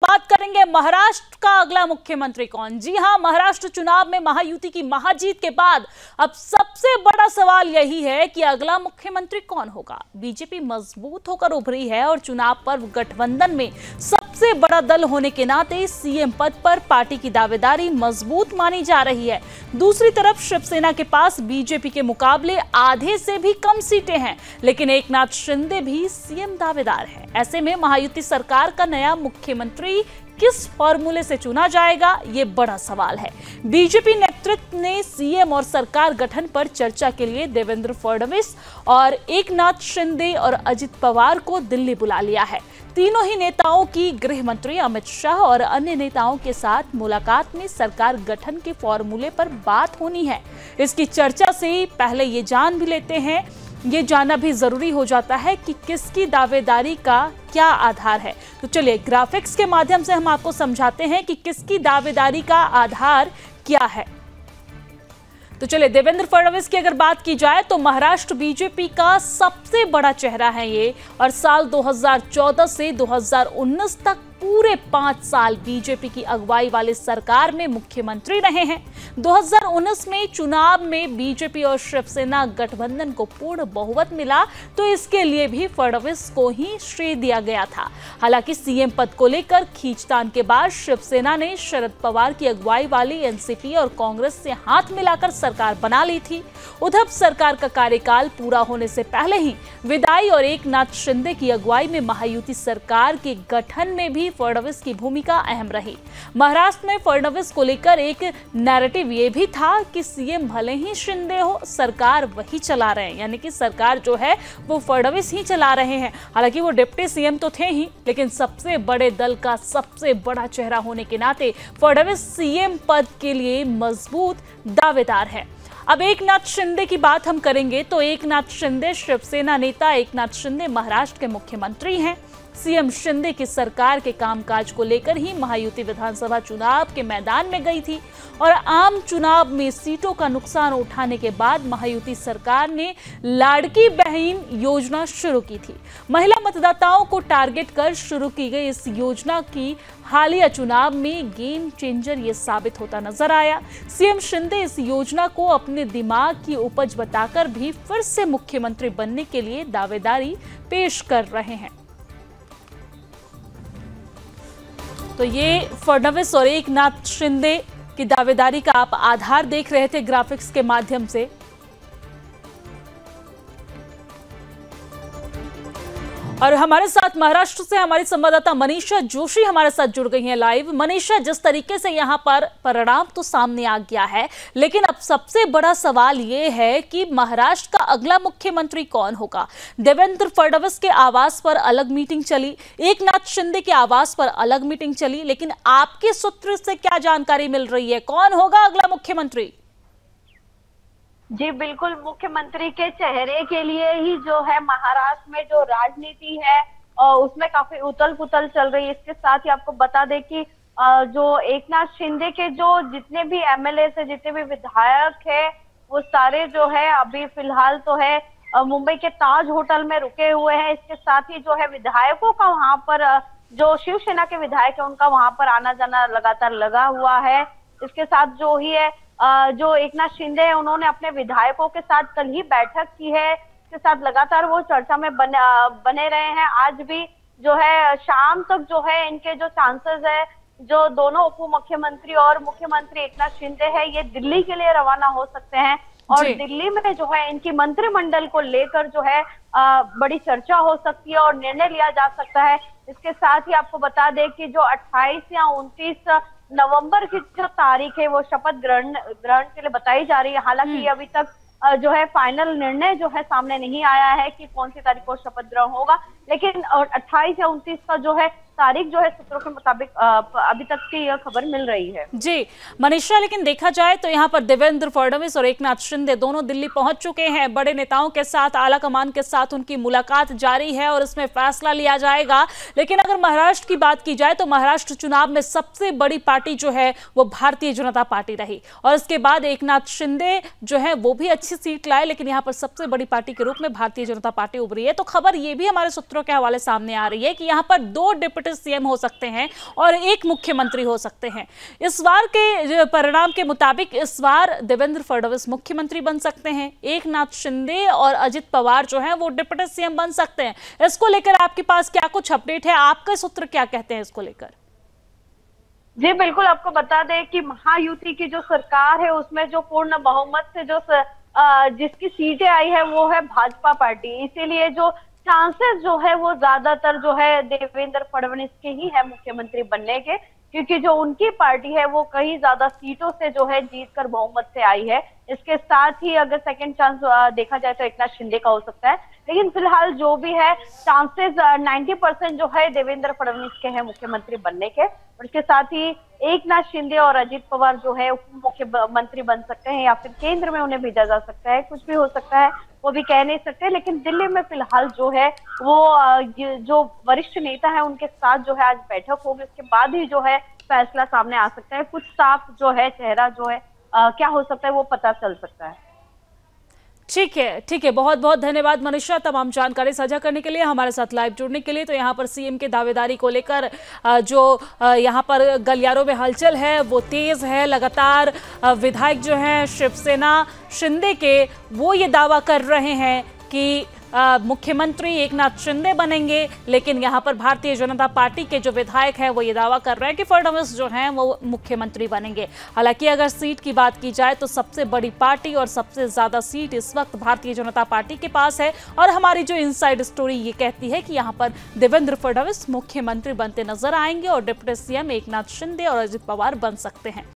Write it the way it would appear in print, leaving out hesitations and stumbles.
बात करेंगे महाराष्ट्र का अगला मुख्यमंत्री कौन। जी हां, महाराष्ट्र चुनाव में महायुति की महाजीत के बाद अब सबसे बड़ा सवाल यही है कि अगला मुख्यमंत्री कौन होगा। बीजेपी मजबूत होकर उभरी है और चुनाव पर्व गठबंधन में सबसे बड़ा दल होने के नाते सीएम पद पर पार्टी की दावेदारी मजबूत मानी जा रही है। दूसरी तरफ शिवसेना के पास बीजेपी के मुकाबले आधे से भी कम सीटें हैं, लेकिन एकनाथ शिंदे भी सीएम दावेदार है। ऐसे में महायुति सरकार का नया मुख्यमंत्री किस फॉर्मूले से चुना जाएगा, ये बड़ा सवाल है। बीजेपी नेतृत्व ने सीएम और सरकार गठन पर चर्चा के लिए देवेंद्र फडणवीस और एकनाथ शिंदे और अजित पवार को दिल्ली बुला लिया है। तीनों ही नेताओं की गृह मंत्री अमित शाह और अन्य नेताओं के साथ मुलाकात में सरकार गठन के फॉर्मूले पर बात होनी है। इसकी चर्चा से पहले ये जान भी लेते हैं, ये जानना भी जरूरी हो जाता है कि किसकी दावेदारी का क्या आधार है। तो चलिए ग्राफिक्स के माध्यम से हम आपको समझाते हैं कि किसकी दावेदारी का आधार क्या है। तो चलिए देवेंद्र फडणवीस की अगर बात की जाए तो महाराष्ट्र बीजेपी का सबसे बड़ा चेहरा है ये, और साल 2014 से 2019 तक पूरे 5 साल बीजेपी की अगुवाई वाली सरकार में मुख्यमंत्री रहे हैं। 2019 में चुनाव में बीजेपी और शिवसेना गठबंधन को पूर्ण बहुमत मिला, तो इसके लिए भी फडणवीस को ही श्रेय दिया गया था। हालांकि सीएम पद को लेकर खींचतान के बाद शिवसेना ने शरद पवार की अगुवाई वाली एनसीपी और कांग्रेस से हाथ मिलाकर सरकार बना ली थी। उद्धव सरकार का कार्यकाल पूरा होने से पहले ही विदाई और एकनाथ शिंदे की अगुवाई में महायुति सरकार के गठन में भी फडणवीस की भूमिका अहम रही। महाराष्ट्र में फडणवीस को लेकर एक नैरेटिव ये भी था कि सीएम भले ही शिंदे हो, सरकार वही चला रहे हैं, यानी कि सरकार जो है वो फडणवीस ही चला रहे हैं। हालांकि वो डिप्टी सीएम तो थे ही, लेकिन सबसे बड़े दल का सबसे बड़ा चेहरा होने के नाते फडणवीस सीएम पद के लिए मजबूत दावेदार है। अब एकनाथ शिंदे की बात हम करेंगे तो एकनाथ शिंदे शिवसेना नेता एकनाथ शिंदे महाराष्ट्र के मुख्यमंत्री हैं। सीएम शिंदे की सरकार के कामकाज को लेकर ही महायुति विधानसभा चुनाव के मैदान में गई थी, और आम चुनाव में सीटों का नुकसान उठाने के बाद महायुति सरकार ने लाड़की बहन योजना शुरू की थी। महिला मतदाताओं को टारगेट कर शुरू की गई इस योजना की हालिया चुनाव में गेम चेंजर ये साबित होता नजर आया। सीएम शिंदे इस योजना को अपने दिमाग की उपज बताकर भी फिर से मुख्यमंत्री बनने के लिए दावेदारी पेश कर रहे हैं। तो ये फडणवीस और एकनाथ शिंदे की दावेदारी का आप आधार देख रहे थे ग्राफिक्स के माध्यम से। और हमारे साथ महाराष्ट्र से हमारी संवाददाता मनीषा जोशी हमारे साथ जुड़ गई हैं लाइव। मनीषा, जिस तरीके से यहाँ पर परिणाम तो सामने आ गया है, लेकिन अब सबसे बड़ा सवाल ये है कि महाराष्ट्र का अगला मुख्यमंत्री कौन होगा। देवेंद्र फडणवीस के आवास पर अलग मीटिंग चली, एकनाथ शिंदे के आवास पर अलग मीटिंग चली, लेकिन आपके सूत्र से क्या जानकारी मिल रही है, कौन होगा अगला मुख्यमंत्री? जी बिल्कुल, मुख्यमंत्री के चेहरे के लिए ही जो है महाराष्ट्र में जो राजनीति है उसमें काफी उथल पुथल चल रही है। इसके साथ ही आपको बता दें कि जो एकनाथ शिंदे के जो जितने भी एमएलए है, जितने भी विधायक है, वो सारे जो है अभी फिलहाल तो है मुंबई के ताज होटल में रुके हुए हैं। इसके साथ ही जो है विधायकों का वहां पर जो शिवसेना के विधायक है उनका वहां पर आना जाना लगातार लगा हुआ है। इसके साथ जो ही है जो एकनाथ शिंदे है उन्होंने अपने विधायकों के साथ कल ही बैठक की है। इसके साथ लगातार वो चर्चा में बने रहे हैं। आज भी जो है शाम तक जो है इनके जो चांसेस है, जो दोनों उप मुख्यमंत्री और मुख्यमंत्री एकनाथ शिंदे है, ये दिल्ली के लिए रवाना हो सकते हैं, और दिल्ली में जो है इनकी मंत्रिमंडल को लेकर जो है बड़ी चर्चा हो सकती है और निर्णय लिया जा सकता है। इसके साथ ही आपको बता दें कि जो 28 या 29 नवंबर की जो तारीख है वो शपथ ग्रहण के लिए बताई जा रही है। हालांकि ये अभी तक जो है फाइनल निर्णय जो है सामने नहीं आया है कि कौन सी तारीख को शपथ ग्रहण होगा, लेकिन 28 या 29 का जो है तारीख जो है सूत्रों के मुताबिक अभी तक की यह खबर मिल रही है। जी मनीषा, लेकिन देखा जाए तो यहाँ पर देवेंद्र फडणवीस और एकनाथ शिंदे दोनों दिल्ली पहुंच चुके हैं। बड़े नेताओं के साथ, आला कमान के साथ उनकी मुलाकात जारी है और इसमें फैसला लिया जाएगा। लेकिन अगर महाराष्ट्र की बात की जाए तो महाराष्ट्र चुनाव में सबसे बड़ी पार्टी जो है वो भारतीय जनता पार्टी रही, और इसके बाद एकनाथ शिंदे जो है वो भी अच्छी सीट लाए, लेकिन यहाँ पर सबसे बड़ी पार्टी के रूप में भारतीय जनता पार्टी उभरी है। तो खबर ये भी हमारे सूत्रों के हवाले सामने आ रही है कि यहाँ पर 2 डिप्टी डिप्टी सीएम हो सकते हैं और एक मुख्यमंत्री हो सकते हैं। इस बार के परिणाम के मुताबिक इस बार देवेंद्र फडणवीस मुख्यमंत्री बन सकते हैं, एकनाथ शिंदे और अजित पवार जो हैं वो डिप्टी सीएम बन सकते हैं। इसको लेकर आपके पास क्या कुछ अपडेट है? आपके सूत्र क्या कहते हैं इसको लेकर? जी बिल्कुल, आपको बता दें कि महायुति की जो सरकार है उसमें जो पूर्ण बहुमत से जो जिसकी सीटें आई है वो है भाजपा पार्टी। इसीलिए जो चांसेस जो है वो ज्यादातर जो है देवेंद्र फडणवीस के ही है मुख्यमंत्री बनने के, क्योंकि जो उनकी पार्टी है वो कहीं ज्यादा सीटों से जो है जीतकर बहुमत से आई है। इसके साथ ही अगर सेकंड चांस देखा जाए तो एकनाथ शिंदे का हो सकता है, लेकिन फिलहाल जो भी है चांसेस 90% जो है देवेंद्र फडणवीस के हैं मुख्यमंत्री बनने के। और इसके साथ ही एकनाथ शिंदे और अजित पवार जो है उप मुख्यमंत्री बन सकते हैं या फिर केंद्र में उन्हें भेजा जा सकता है, कुछ भी हो सकता है, वो भी कह नहीं सकते। लेकिन दिल्ली में फिलहाल जो है वो जो वरिष्ठ नेता है उनके साथ जो है आज बैठक होगी, उसके बाद ही जो है फैसला सामने आ सकता है। कुछ साफ जो है चेहरा जो है क्या हो सकता है वो पता चल सकता है। ठीक है, बहुत बहुत धन्यवाद मनीषा तमाम जानकारी साझा करने के लिए, हमारे साथ लाइव जुड़ने के लिए। तो यहाँ पर सीएम के दावेदारी को लेकर जो यहाँ पर गलियारों में हलचल है वो तेज है। लगातार विधायक जो हैं शिवसेना शिंदे के वो ये दावा कर रहे हैं कि मुख्यमंत्री एकनाथ शिंदे बनेंगे, लेकिन यहाँ पर भारतीय जनता पार्टी के जो विधायक हैं वो ये दावा कर रहे हैं कि फडणवीस जो हैं वो मुख्यमंत्री बनेंगे। हालांकि अगर सीट की बात की जाए तो सबसे बड़ी पार्टी और सबसे ज्यादा सीट इस वक्त भारतीय जनता पार्टी के पास है, और हमारी जो इनसाइड स्टोरी ये कहती है कि यहाँ पर देवेंद्र फडणवीस मुख्यमंत्री बनते नजर आएंगे और डिप्टी सीएम एकनाथ शिंदे और अजित पवार बन सकते हैं।